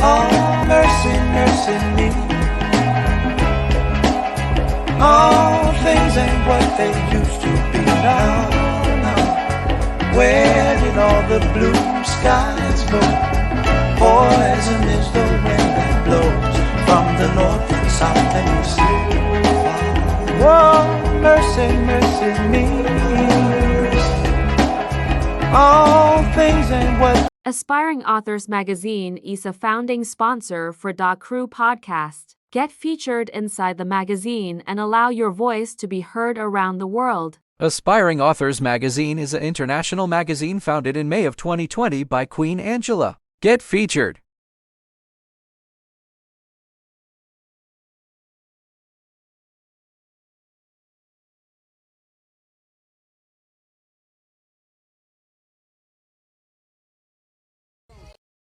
Oh, mercy, mercy me. All things ain't what they used to be now. Where did all the blue skies go? Poison is the wind that blows from the north and south and east. Oh, mercy, mercy me. All things ain't what. Aspiring Authors Magazine is a founding sponsor for Da Crew podcast. Get featured inside the magazine and allow your voice to be heard around the world. Aspiring Authors Magazine is an international magazine founded in May of 2020 by Queen Angela. Get featured.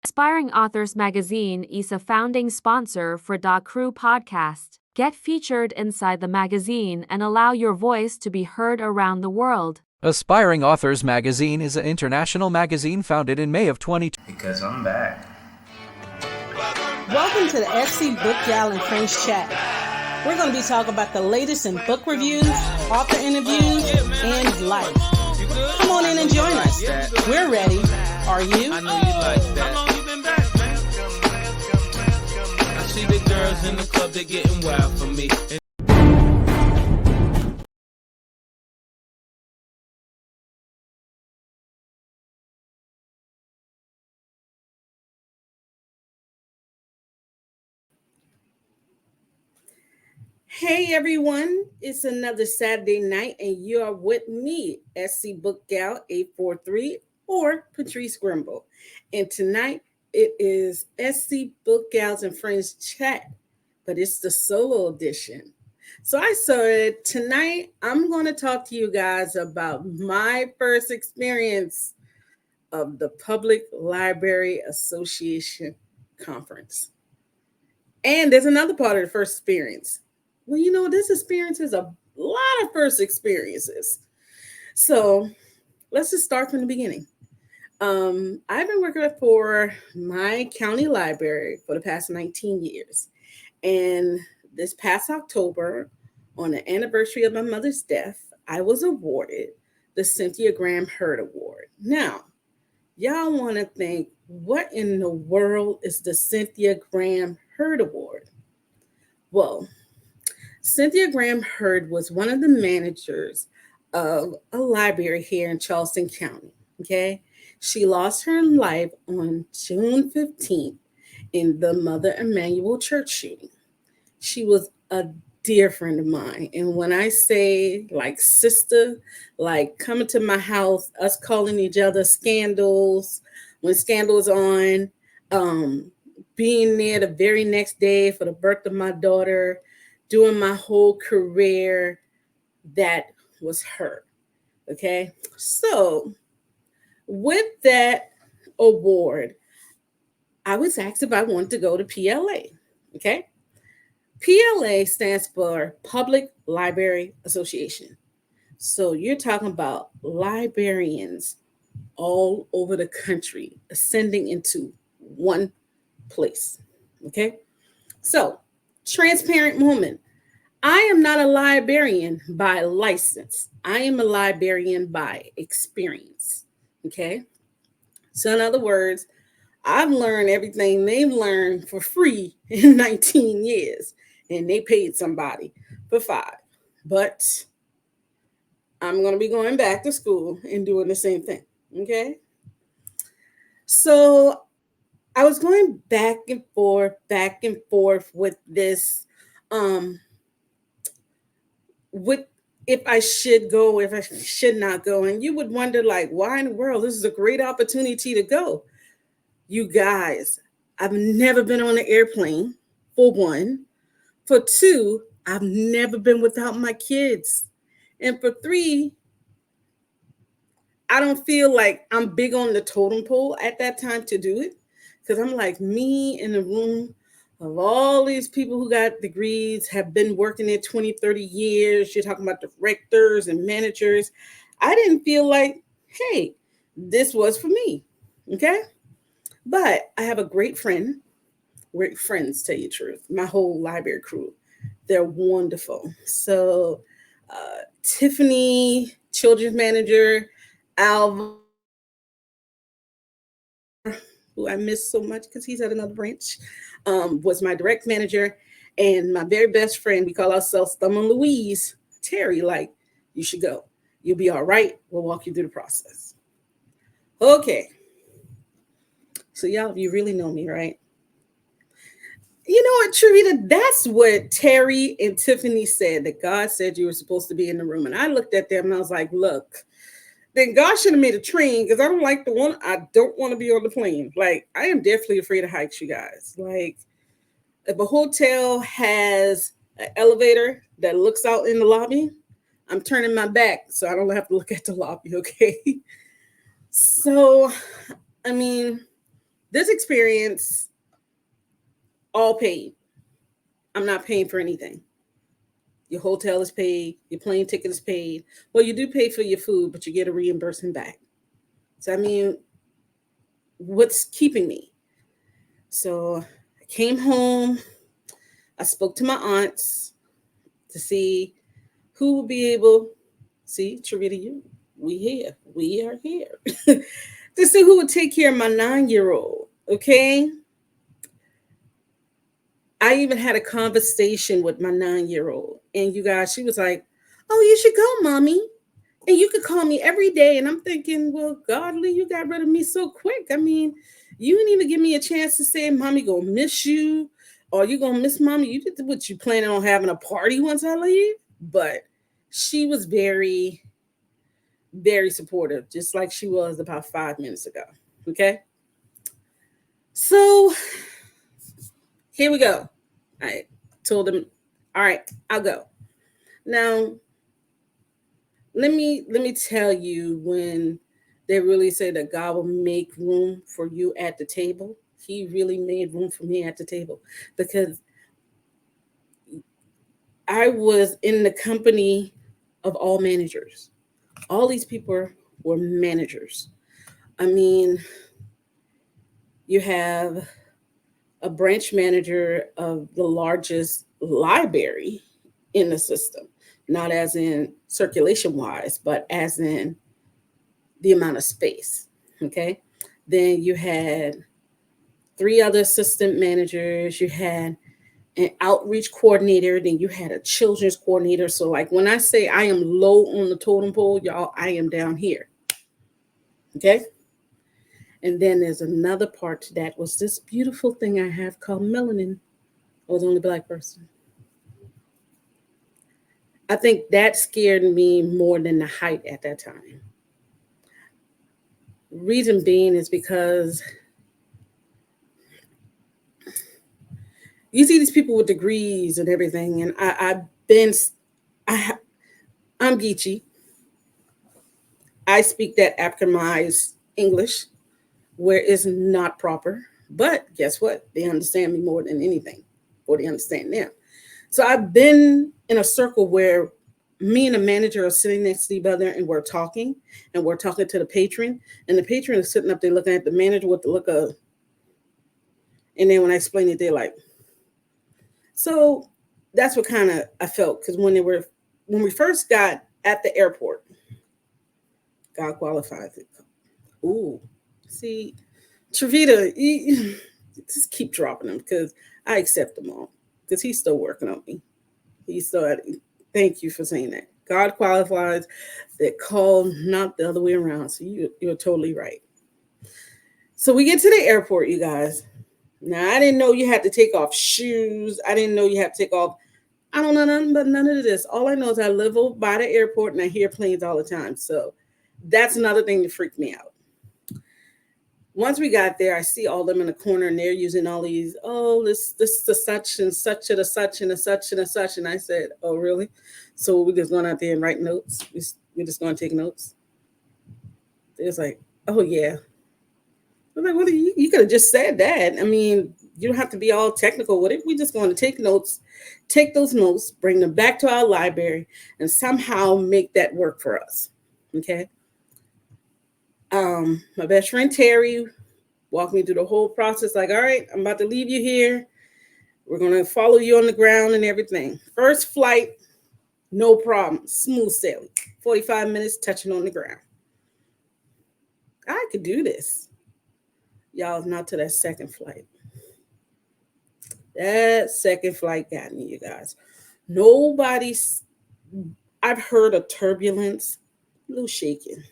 Aspiring Authors Magazine is a founding sponsor for Da Crew podcast. Get featured inside the magazine and allow your voice to be heard around the world. Aspiring Authors Magazine is an international magazine founded in May of 2020. Because I'm back. Welcome to the SC Book Gal and Friends Chat. We're going to be talking about the latest in book reviews, author interviews, and life. Come on in and join us. We're ready. Are you? I know you like that. How long you been back, man? I see the girls in the club, they're getting wild for me. Hey everyone, it's another Saturday night and you are with me, SC Book Gal 843 or Patrice Grimball. And tonight it is SC Book Gals and Friends Chat, but it's the solo edition. So I said tonight I'm going to talk to you guys about my first experience of the Public Library Association Conference. And there's another part of the first experience. Well, you know, this experience is a lot of first experiences. So let's just start from the beginning. I've been working for my county library for the past 19 years. And this past October, on the anniversary of my mother's death, I was awarded the Cynthia Graham Hurd Award. Now, y'all want to think, what in the world is the Cynthia Graham Hurd Award? Well, Cynthia Graham Hurd was one of the managers of a library here in Charleston County, okay? She lost her life on June 15th in the Mother Emanuel Church shooting. She was a dear friend of mine. And when I say like sister, like coming to my house, us calling each other Scandals, when Scandal was on, being there the very next day for the birth of my daughter, doing my whole career, that was her, okay? So with that award, I was asked if I wanted to go to PLA, okay? PLA stands for Public Library Association. So you're talking about librarians all over the country ascending into one place, okay? So, transparent moment. I am not a librarian by license. I am a librarian by experience, okay? So in other words, I've learned everything they've learned for free in 19 years, and they paid somebody for 5. But I'm going to be going back to school and doing the same thing, okay? So I was going back and forth with this, with if I should go, if I should not go. And you would wonder, like, why in the world? This is a great opportunity to go. You guys, I've never been on an airplane, for one. For 2, I've never been without my kids. And for 3, I don't feel like I'm big on the totem pole at that time to do it. Because I'm like, me in the room of all these people who got degrees, have been working there 20, 30 years. You're talking about directors and managers. I didn't feel like, hey, this was for me, okay? But I have a great friend We're friends, tell you the truth. My whole library crew, they're wonderful. So Tiffany, children's manager, Alva, who I miss so much because he's at another branch, was my direct manager. And my very best friend, we call ourselves Thumb and Louise, Terry, like, you should go. You'll be all right. We'll walk you through the process. Okay. So y'all, you really know me, right? You know what, Trevita? That's what Terry and Tiffany said, that God said you were supposed to be in the room. And I looked at them and I was like, look, then God should have made a train because I don't like the one. I don't want to be on the plane. Like, I am definitely afraid of heights, you guys. Like, if a hotel has an elevator that looks out in the lobby, I'm turning my back so I don't have to look at the lobby, okay? So, I mean, this experience, all paid. I'm not paying for anything. Your hotel is paid. Your plane ticket is paid. Well, you do pay for your food, but you get a reimbursement back. So, I mean, what's keeping me? So, I came home. I spoke to my aunts to see who would be able, see, Trevita, we are here, to see who would take care of my 9-year-old, okay? I even had a conversation with my 9-year-old, and you guys, she was like, oh, you should go, mommy, and you could call me every day. And I'm thinking, well, Godly, you got rid of me so quick. I mean, you didn't even give me a chance to say, mommy gonna miss you, or you gonna miss mommy. You did what, you planning on having a party once I leave? But she was very, very supportive, just like she was about 5 minutes ago. Okay. So here we go. I told him, all right, I'll go. Now, let me tell you, when they really say that God will make room for you at the table, he really made room for me at the table, because I was in the company of all managers. All these people were managers. I mean, you have a branch manager of the largest library in the system, not as in circulation wise, but as in the amount of space. Okay. Then you had 3 other assistant managers. You had an outreach coordinator. Then you had a children's coordinator. So, like, when I say I am low on the totem pole, y'all, I am down here. Okay. And then there's another part to that, was this beautiful thing I have called melanin. I was the only Black person. I think that scared me more than the height at that time. Reason being is because you see these people with degrees and everything, and I'm Geechee. I speak that Africanized English where it's not proper, but guess what? They understand me more than anything, or they understand them. So I've been in a circle where me and the manager are sitting next to each other, and we're talking to the patron, and the patron is sitting up there looking at the manager with the look of, and then when I explain it, they're like, so that's what kind of I felt, because when we first got at the airport, God qualifies it. Ooh, see, Trevita, just keep dropping them, because I accept them all, because he's still working on me. Thank you for saying that. God qualifies, that call, not the other way around. So you're totally right. So we get to the airport, you guys. Now, I didn't know you had to take off shoes. I didn't know you had to take off. I don't know nothing but none of this. All I know is I live over by the airport and I hear planes all the time. So that's another thing that freaked me out. Once we got there, I see all them in the corner, and they're using all these, this is the such and such and a such and a such and a such. And I said, oh, really? So we're just going out there and write notes? We're just going to take notes? It was like, oh, yeah. I'm like, well, you could have just said that. I mean, you don't have to be all technical with it. We're just going to take notes, take those notes, bring them back to our library, and somehow make that work for us. Okay. My best friend Terry Walk me through the whole process. Like, all right, I'm about to leave you here. We're going to follow you on the ground and everything. First flight, no problem. Smooth sailing. 45 minutes touching on the ground. I could do this. Y'all, not to that second flight. That second flight got me, you guys. I've heard of turbulence, a little shaking.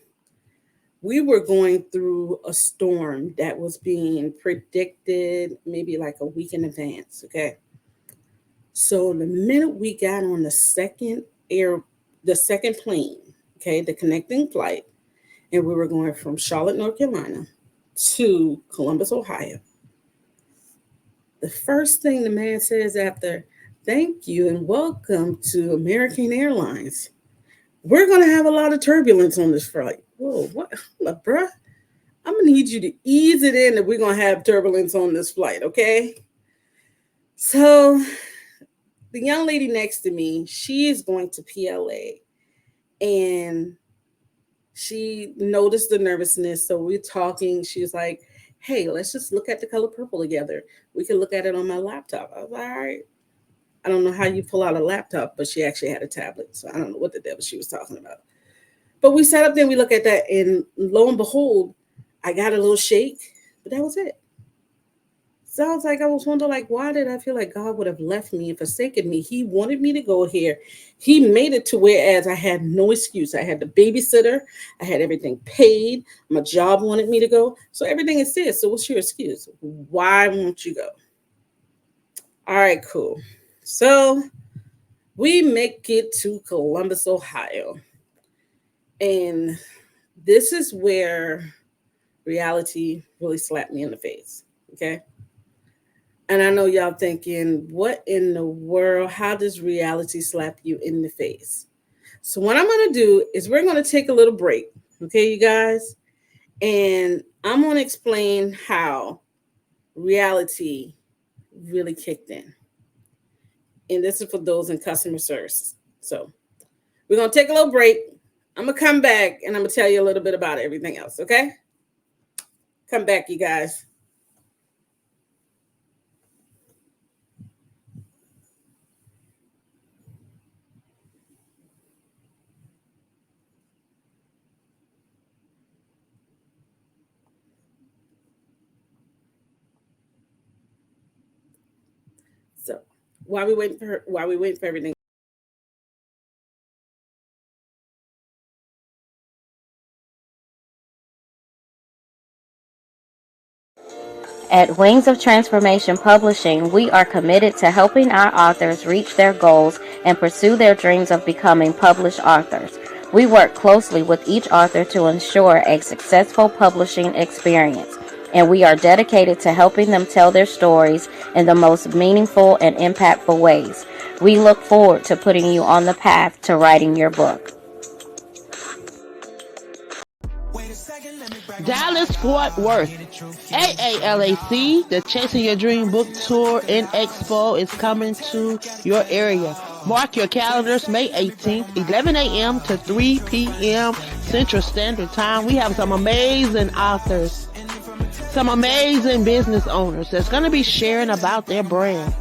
We were going through a storm that was being predicted maybe like a week in advance, okay? So the minute we got on the second plane, okay, the connecting flight, and we were going from Charlotte, North Carolina to Columbus, Ohio. The first thing the man says after, "Thank you and welcome to American Airlines. We're going to have a lot of turbulence on this flight." Whoa, what, bruh? I'm going to need you to ease it in that we're going to have turbulence on this flight, okay? So the young lady next to me, she is going to PLA, and she noticed the nervousness. So we're talking. She was like, "Hey, let's just look at the color purple together. We can look at it on my laptop." I was like, all right. I don't know how you pull out a laptop, but she actually had a tablet. So I don't know what the devil she was talking about. But we sat up there and we looked at that, and lo and behold, I got a little shake, but that was it. Sounds like I was wondering, like, why did I feel like God would have left me and forsaken me? He wanted me to go here. He made it to whereas I had no excuse. I had the babysitter. I had everything paid. My job wanted me to go. So everything is there. So what's your excuse? Why won't you go? All right, cool. So we make it to Columbus, Ohio. And this is where reality really slapped me in the face, okay? And I know y'all thinking, what in the world? How does reality slap you in the face? So what I'm going to do is we're going to take a little break, okay, you guys? And I'm going to explain how reality really kicked in. And this is for those in customer service. So we're going to take a little break. I'm going to come back and I'm going to tell you a little bit about everything else, okay? Come back, you guys. So while we wait for everything. At Wings of Transformation Publishing, we are committed to helping our authors reach their goals and pursue their dreams of becoming published authors. We work closely with each author to ensure a successful publishing experience, and we are dedicated to helping them tell their stories in the most meaningful and impactful ways. We look forward to putting you on the path to writing your book. Dallas Fort Worth. AALAC, the Chasing Your Dream Book Tour and Expo is coming to your area. Mark your calendars, May 18th, 11 a.m. to 3 p.m. Central Standard Time. We have some amazing authors, some amazing business owners that's going to be sharing about their brand.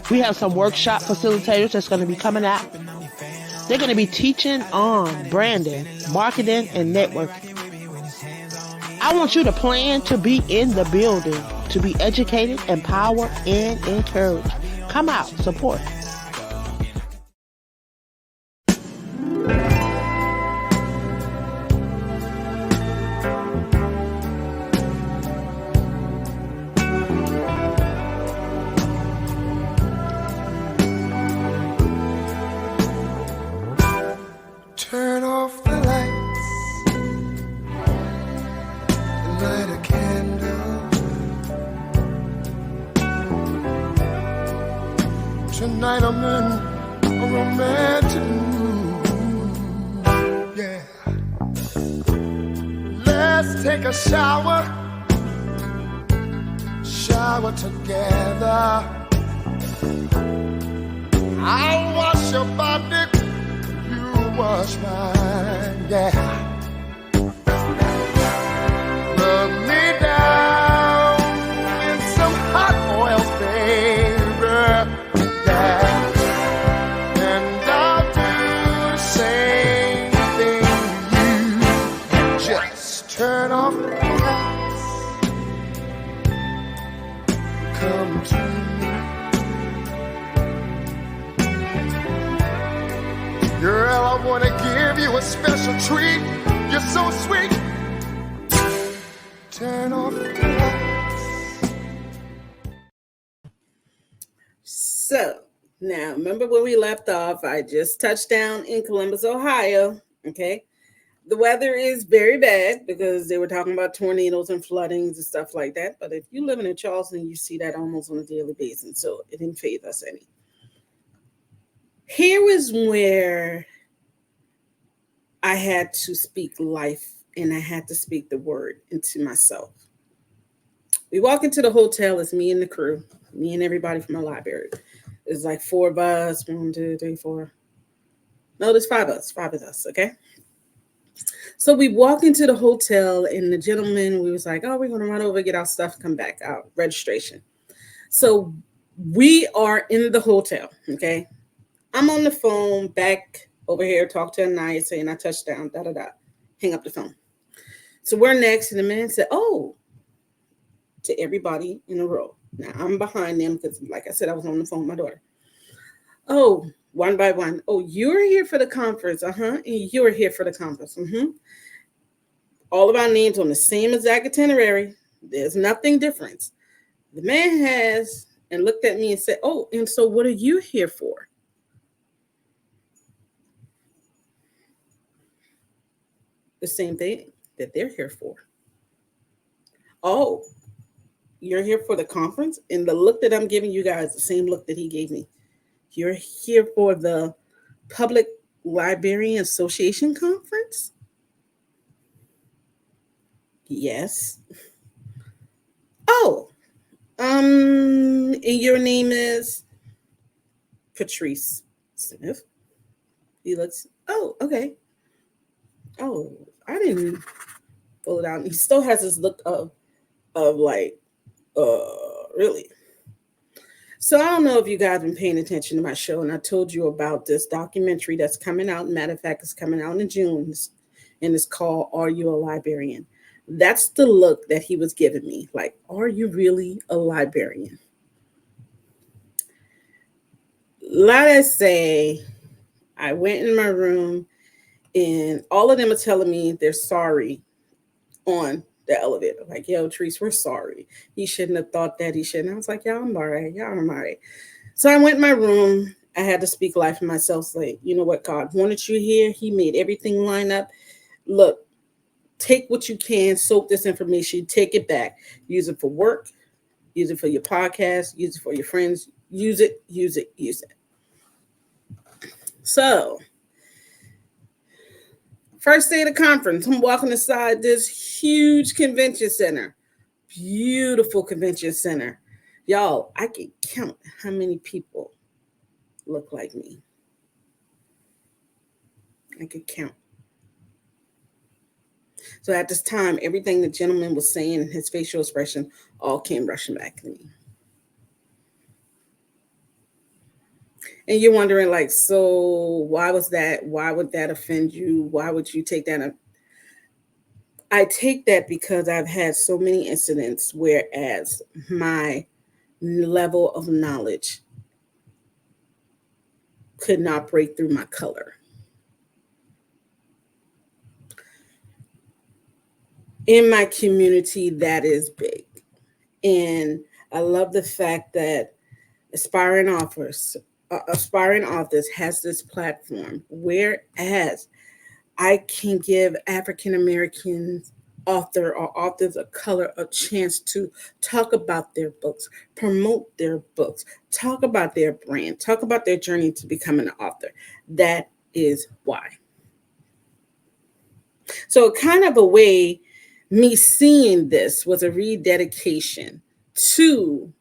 We have some workshop facilitators that's going to be coming out. They're going to be teaching on branding, marketing, and networking. I want you to plan to be in the building, to be educated, empowered, and encouraged. Come out, support. Turn off the lights, light a candle. Tonight I'm in a romantic mood. Yeah. Let's take a shower together. I'll wash your body, you wash mine. Yeah. Love me down come to. Girl, I want to give you a special treat. You're so sweet. Turn off the lights. So, now remember where we left off. I just touched down in Columbus, Ohio. Okay. The weather is very bad because they were talking about tornadoes and floodings and stuff like that. But if you live in Charleston, you see that almost on a daily basis. So it didn't faze us any. Here was where I had to speak life and I had to speak the word into myself. We walk into the hotel. It's me and the crew, me and everybody from the library. It's like 4 of us. 1, 2, 3, 4. No, there's 5 of us. 5 of us. Okay. So we walk into the hotel and the gentleman, we was like, oh, we're going to run over, get our stuff, come back, our registration. So we are in the hotel. Okay. I'm on the phone back over here, talk to a night, saying I touched down, hang up the phone. So we're next, and the man said, oh, to everybody in a row. Now I'm behind them because, like I said, I was on the phone with my daughter. Oh, one by one. Oh, you're here for the conference. And you're here for the conference. All of our names on the same exact itinerary. There's nothing different. The man has, and looked at me and said, oh, and so what are you here for? The same thing that they're here for. Oh, you're here for the conference? And the look that I'm giving you guys, the same look that he gave me. You're here for the Public Librarian Association conference? Yes. Oh, and your name is Patrice Smith. He looks, oh, okay. Oh, I didn't pull it out. He still has this look of like, really? So I don't know if you guys have been paying attention to my show, and I told you about this documentary that's coming out. Matter of fact, it's coming out in June, and it's called Are You a Librarian? That's the look that he was giving me. Like, are you really a librarian? Let us say I went in my room, and all of them are telling me they're sorry on the elevator. Like, yo, Treese, we're sorry. He shouldn't have thought that. He shouldn't. I was like, yeah, I'm all right. Yeah, I'm all right. So I went in my room. I had to speak life in myself. Like, you know what? God wanted you here. He made everything line up. Look, take what you can, soak this information, take it back. Use it for work. Use it for your podcast. Use it for your friends. Use it, use it, use it. So, first day of the conference, I'm walking inside this huge convention center. Beautiful convention center. Y'all, I can count how many people look like me. I could count. So at this time, everything the gentleman was saying and his facial expression all came rushing back to me. And you're wondering, like, so why was that? Why would that offend you? Why would you take that? I take that because I've had so many incidents whereas my level of knowledge could not break through my color. In my community, that is big. And I love the fact that aspiring authors has this platform, whereas I can give African American author or authors of color a chance to talk about their books, promote their books, talk about their brand, talk about their journey to becoming an author. That is why. So kind of a way, me seeing this was a rededication to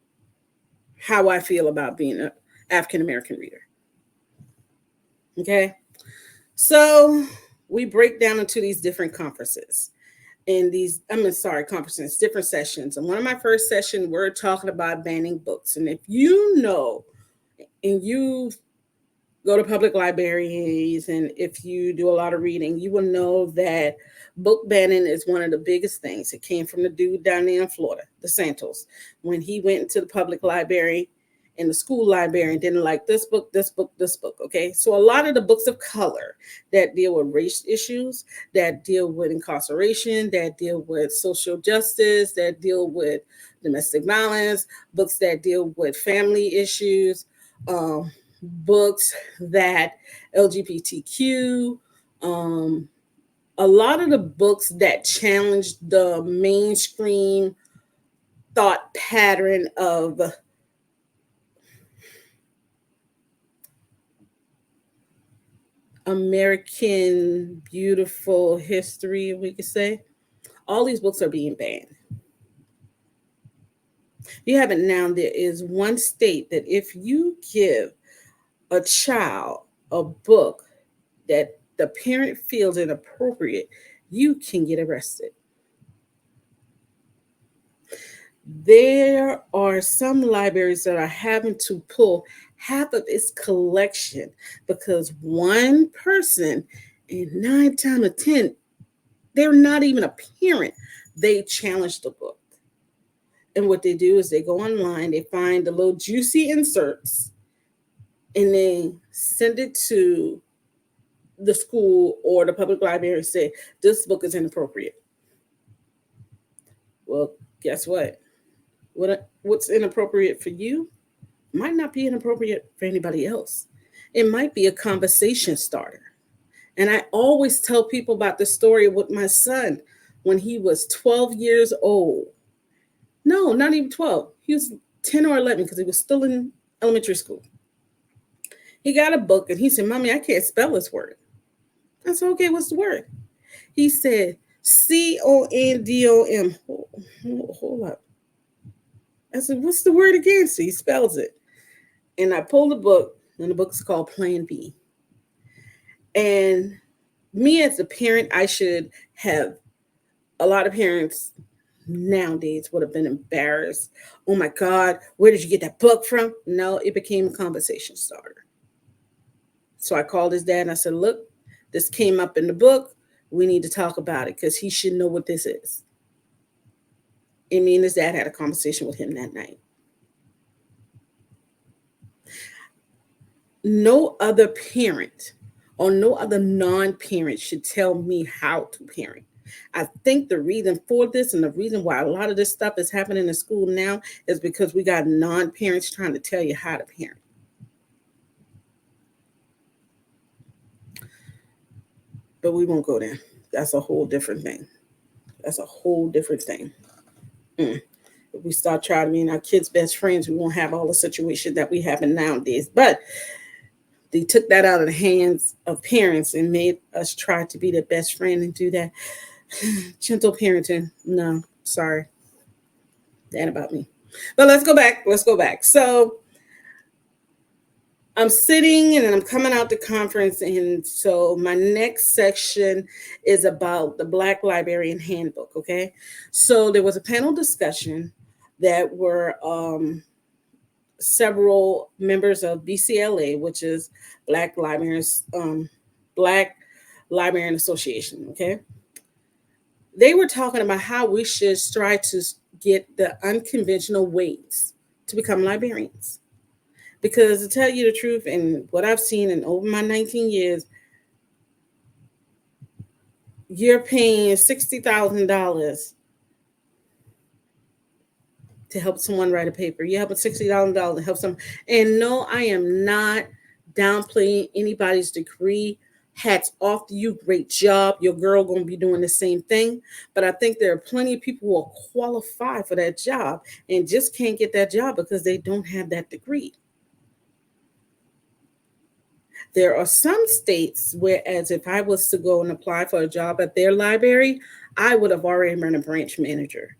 how I feel about being an African American reader. Okay. So we break down into these different conferences and conferences, different sessions. And one of my first sessions, we're talking about banning books. And if you know, and you go to public libraries, and if you do a lot of reading, you will know that book banning is one of the biggest things. It came from the dude down there in Florida, the Santos, when he went into the public library and the school librarian didn't like this book, this book, this book. Okay. So a lot of the books of color that deal with race issues, that deal with incarceration, that deal with social justice, that deal with domestic violence, books that deal with family issues, books that LGBTQ, a lot of the books that challenge the mainstream thought pattern of American beautiful history, we could say. All these books are being banned. You have it now. There is one state that if you give a child a book that the parent feels inappropriate, you can get arrested. There are some libraries that are having to pull half of its collection because one person, and 9 times out of 10, they're not even a parent. They challenge the book. And what they do is they go online, they find the little juicy inserts, and they send it to the school or the public library and say, this book is inappropriate. Well, guess what? What's inappropriate for you might not be inappropriate for anybody else. It might be a conversation starter. And I always tell people about the story with my son when he was 12 years old. No, not even 12. He was 10 or 11 because he was still in elementary school. He got a book and he said, Mommy, I can't spell this word. I said, okay, what's the word? He said, CONDOM. Hold up. I said, what's the word again? So he spells it. And I pulled the book, and the book is called Plan B. And me as a parent, I should have, a lot of parents nowadays would have been embarrassed. Oh my God, where did you get that book from? No, it became a conversation starter. So I called his dad and I said, look, this came up in the book. We need to talk about it because he should know what this is. And me and his dad had a conversation with him that night. No other parent or no other non-parent should tell me how to parent. I think the reason for this and the reason why a lot of this stuff is happening in school now is because we got non-parents trying to tell you how to parent. But we won't go there. That's a whole different thing. That's a whole different thing. If we start trying to be our kids' best friends, we won't have all the situations that we have in nowadays. But they took that out of the hands of parents and made us try to be their best friend and do that. Gentle parenting. No, sorry. That ain't about me. But let's go back. So I'm sitting and I'm coming out the conference. And so my next section is about the Black Librarian Handbook. Okay. So there was a panel discussion that were several members of BCLA, which is Black Librarians, Black Librarian Association. Okay. They were talking about how we should try to get the unconventional ways to become librarians. Because to tell you the truth, and what I've seen in over my 19 years, you're paying $60,000 to help someone write a paper. You have $60,000 to help someone. And no, I am not downplaying anybody's degree. Hats off to you. Great job. Your girl going to be doing the same thing. But I think there are plenty of people who are qualified for that job and just can't get that job because they don't have that degree. There are some states whereas if I was to go and apply for a job at their library, I would have already been a branch manager.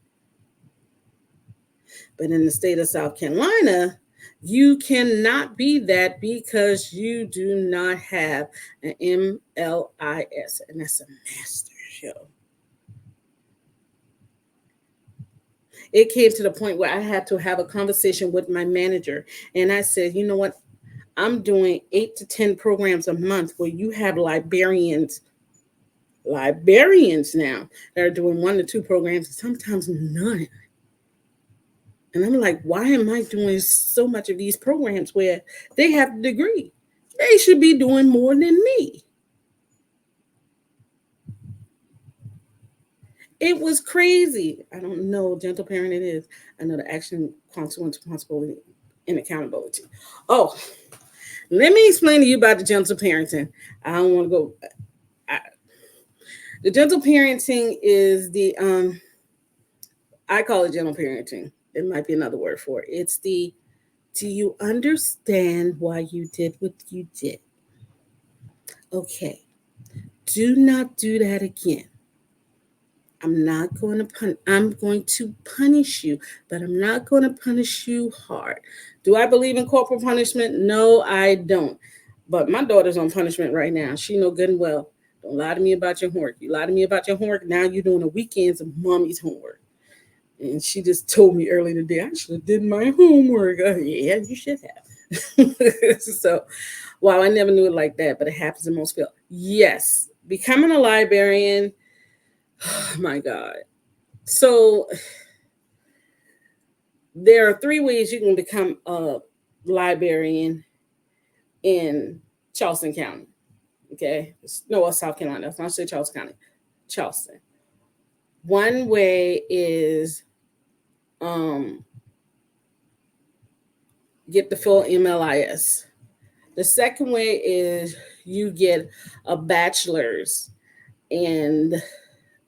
But in the state of South Carolina, you cannot be that because you do not have an MLIS, and that's a master's, yo. It came to the point where I had to have a conversation with my manager, and I said, you know what? I'm doing 8 to 10 programs a month where you have librarians now that are doing 1 to 2 programs, sometimes none. And I'm like, why am I doing so much of these programs where they have a degree? They should be doing more than me. It was crazy. I don't know, gentle parent it is. I know the action, consequence, responsibility, and accountability. Oh, let me explain to you about the gentle parenting. I don't want to go. The gentle parenting is the, I call it gentle parenting. It might be another word for it. It's the, do you understand why you did what you did? Okay. Do not do that again. I'm going to punish you, but I'm not going to punish you hard. Do I believe in corporal punishment? No, I don't. But my daughter's on punishment right now. She know good and well. Don't lie to me about your homework. You lie to me about your homework. Now you're doing the weekends of mommy's homework. And she just told me earlier today, I should have did my homework. Yeah, you should have. So, wow, I never knew it like that, but it happens in most fields. Yes, becoming a librarian. Oh my God. So there are 3 ways you can become a librarian in Charleston County. Okay. No, South Carolina. If I say Charleston County, Charleston. One way is get the full MLIS. The second way is you get a bachelor's in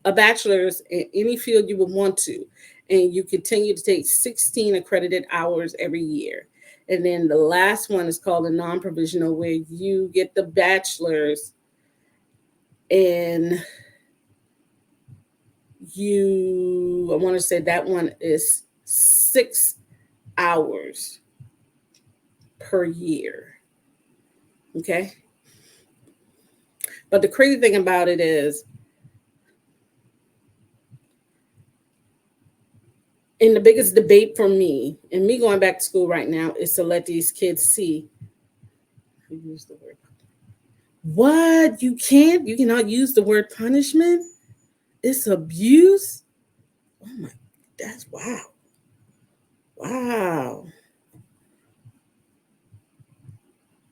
any field you would want to, and you continue to take 16 accredited hours every year. And then the last one is called a non-provisional, where you get the bachelor's and I want to say that one is 6 hours per year. Okay. But the crazy thing about it is, and the biggest debate for me, and me going back to school right now, is to let these kids see. Use the word. What? You cannot use the word punishment? It's abuse? Oh my, that's wow. Wow.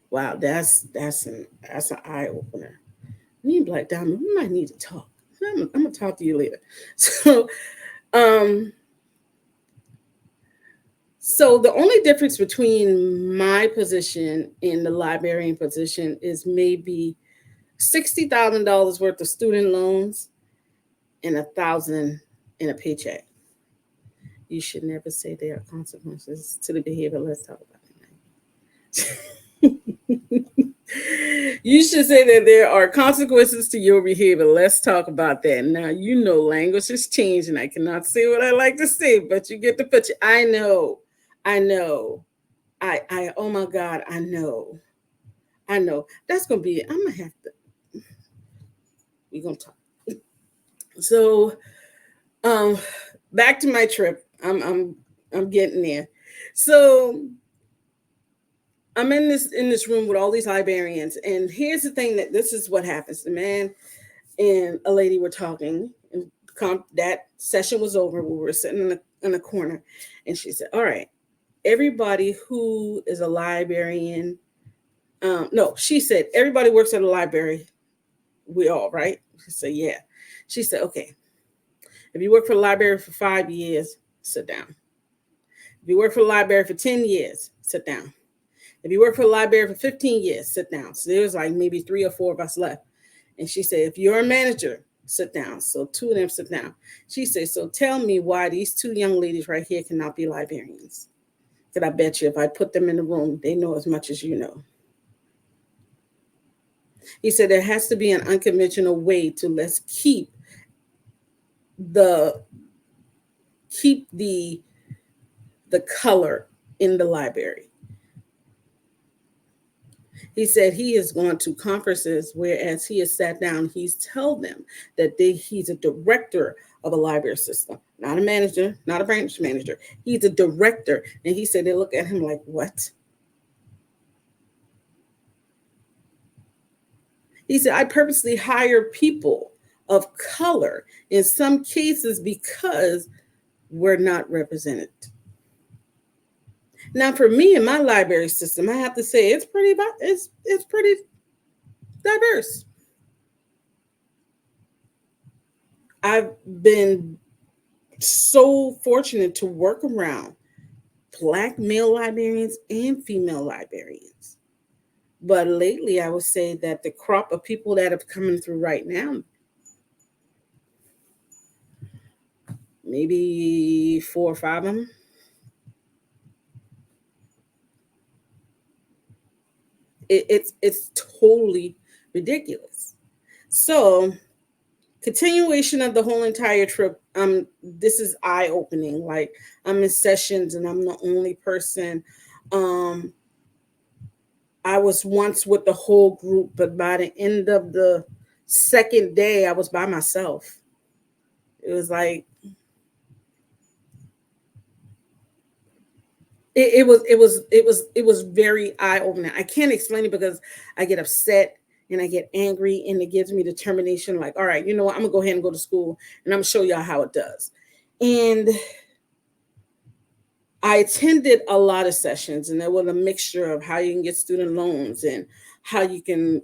Wow, that's an eye opener. Me and Black Diamond, we might need to talk. I'm gonna talk to you later. So the only difference between my position and the librarian position is maybe $60,000 worth of student loans and $1,000 in a paycheck. You should never say there are consequences to the behavior. Let's talk about it. You should say that there are consequences to your behavior. Let's talk about that. Now, you know, language has changed and I cannot say what I like to say, but you get the picture. I know. Oh my God, I know. That's going to be it. I'm going to have to, we're going to talk. So, back to my trip. I'm getting there. So I'm in this room with all these librarians, and here's the thing, that this is what happens. The man and a lady were talking, and that session was over. We were sitting in a corner, and she said, all right, everybody who is a librarian, she said, everybody works at a library. We all, right? She said, yeah. She said, okay, if you work for the library for 5 years, sit down. If you work for the library for 10 years, sit down. If you work for the library for 15 years, sit down. So there was like maybe 3 or 4 of us left. And she said, if you're a manager, sit down. So 2 of them sit down. She said, so tell me why these 2 young ladies right here cannot be librarians. Because I bet you if I put them in the room, they know as much as you know. He said, there has to be an unconventional way to let's keep the color in the library. He said he is going to conferences, whereas he has sat down, he's told them that he's a director of a library system, not a manager, not a branch manager. He's a director. And he said they look at him like, what? He said, I purposely hire people of color in some cases because we're not represented. Now, for me in my library system, I have to say it's pretty diverse. I've been so fortunate to work around Black male librarians and female librarians. But lately, I would say that the crop of people that are coming through right now, maybe 4 or 5 of them, it's totally ridiculous. So, continuation of the whole entire trip, this is eye opening. Like, I'm in sessions and I'm the only person. Um, I was once with the whole group, but by the end of the second day, I was by myself. It was like it was very eye opening. I can't explain it because I get upset and I get angry, and it gives me determination. Like, all right, you know what? I'm gonna go ahead and go to school, and I'm gonna show y'all how it does. And I attended a lot of sessions, and there was a mixture of how you can get student loans and how you can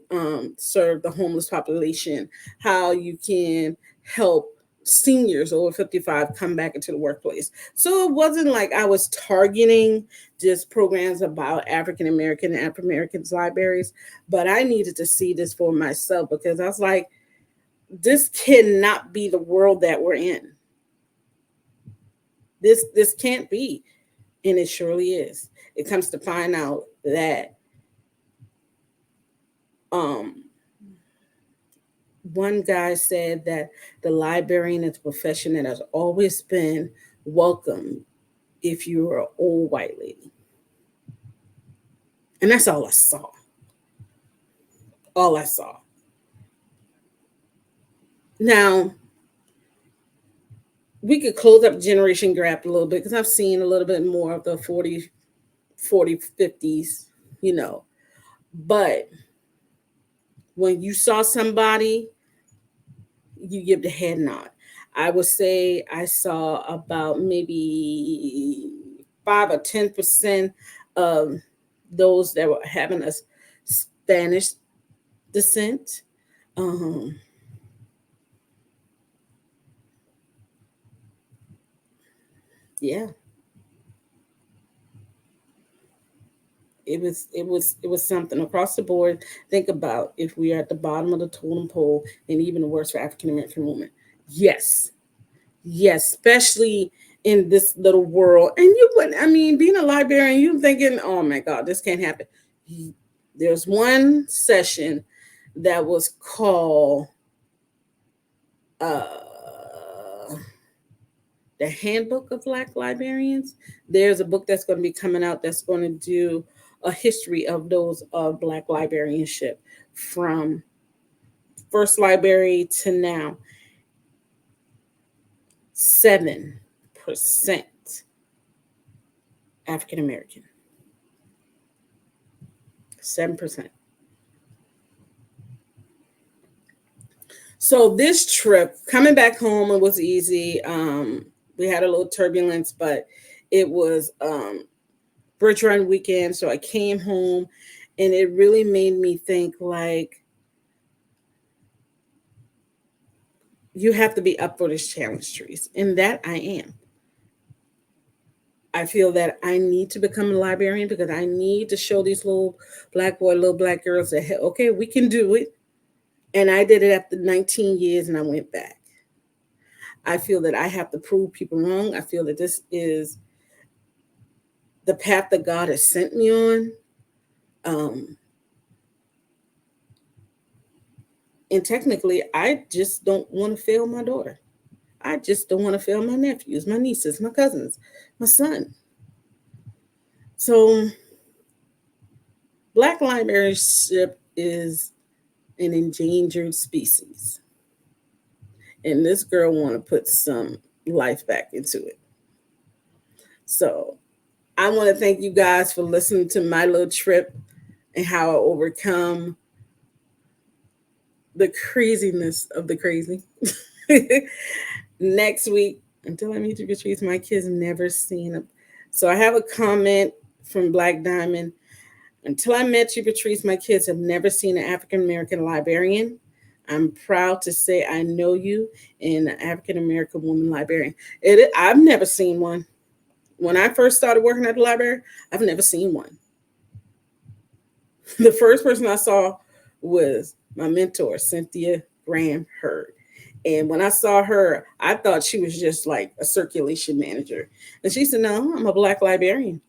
serve the homeless population, how you can help seniors over 55 come back into the workplace. So it wasn't like I was targeting just programs about African American and African Americans libraries, but I needed to see this for myself because I was like, this cannot be the world that we're in. This can't be. And it surely is. It comes to find out that one guy said that the librarian is a profession that has always been welcome if you're an old white lady. And that's all I saw. All I saw. Now, we could close up generation gap a little bit because I've seen a little bit more of the 40, 50s, you know. But when you saw somebody, you give the head nod. I would say I saw about maybe 5 or 10% of those that were having a Spanish descent. Yeah, it was something across the board. Think about if we are at the bottom of the totem pole, and even worse for African American women. Yes, yes, especially in this little world. And you wouldn't, I mean, being a librarian, you thinking, oh my God, this can't happen. There's one session that was called uh, the Handbook of Black Librarians. There's a book that's going to be coming out that's going to do a history of those Black librarianship from first library to now. 7% African American. 7%. So this trip, coming back home, it was easy. We had a little turbulence, but it was bridge run weekend. So I came home, and it really made me think like, you have to be up for this challenge, Trees. And that I am. I feel that I need to become a librarian because I need to show these little black boy, little black girls that, hey, okay, we can do it. And I did it after 19 years, and I went back. I feel that I have to prove people wrong. I feel that this is the path that God has sent me on. And technically, I just don't want to fail my daughter. I just don't want to fail my nephews, my nieces, my cousins, my son. So, Black librarianship is an endangered species. And this girl want to put some life back into it. So I want to thank you guys for listening to my little trip and how I overcome the craziness of the crazy. Next week, until I meet you, Patrice, my kids never seen them. So I have a comment from Black Diamond. Until I met you, Patrice, my kids have never seen an African American librarian. I'm proud to say I know you and an African American woman librarian. I've never seen one. When I first started working at the library, I've never seen one. The first person I saw was my mentor, Cynthia Graham Hurd. And when I saw her, I thought she was just like a circulation manager. And she said, no, I'm a Black librarian.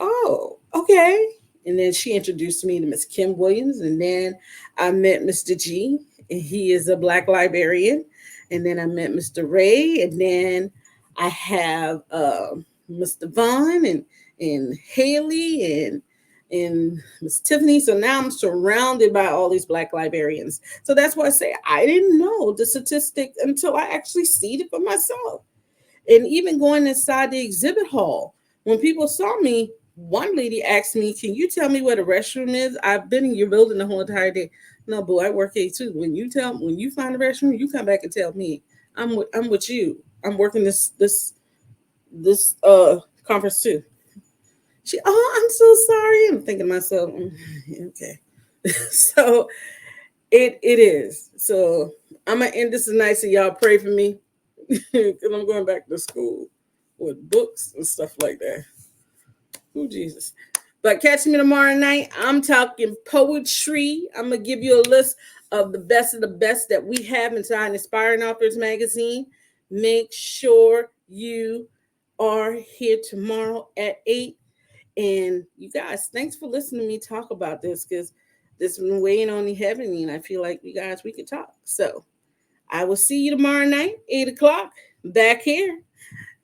Oh, okay. And then she introduced me to Miss Kim Williams. And then I met Mr. G, and he is a Black librarian. And then I met Mr. Ray. And then I have Mr. Vaughn and Haley and Miss Tiffany. So now I'm surrounded by all these Black librarians. So that's why I say I didn't know the statistic until I actually see it for myself. And even going inside the exhibit hall, when people saw me, one lady asked me, can you tell me where the restroom is? I've been in your building the whole entire day. No, boo, I work here too. When you find the restroom, you come back and tell me. I'm with you. I'm working this conference too. I'm so sorry. I'm thinking to myself, okay. So it is. So I'm gonna end this tonight. So y'all pray for me. Because I'm going back to school with books and stuff like that. Oh, Jesus. But catch me tomorrow night. I'm talking poetry. I'm going to give you a list of the best that we have inside Inspiring Authors Magazine. Make sure you are here tomorrow at 8. And you guys, thanks for listening to me talk about this, because this has been weighing on me heavily, and I feel like we could talk. So I will see you tomorrow night, 8 o'clock, back here.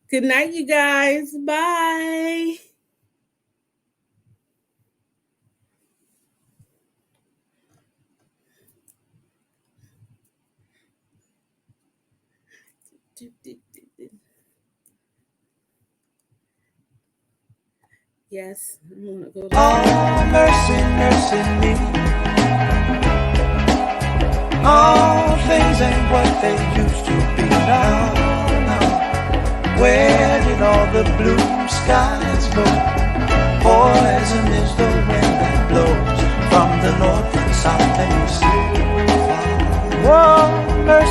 Good night, you guys. Bye. Yes, I'm gonna go to Oh, mercy, mercy me. All things ain't what they used to be now. Where did all the blue skies go? Poison is the wind that blows from the north and south and east. Whoa, mercy.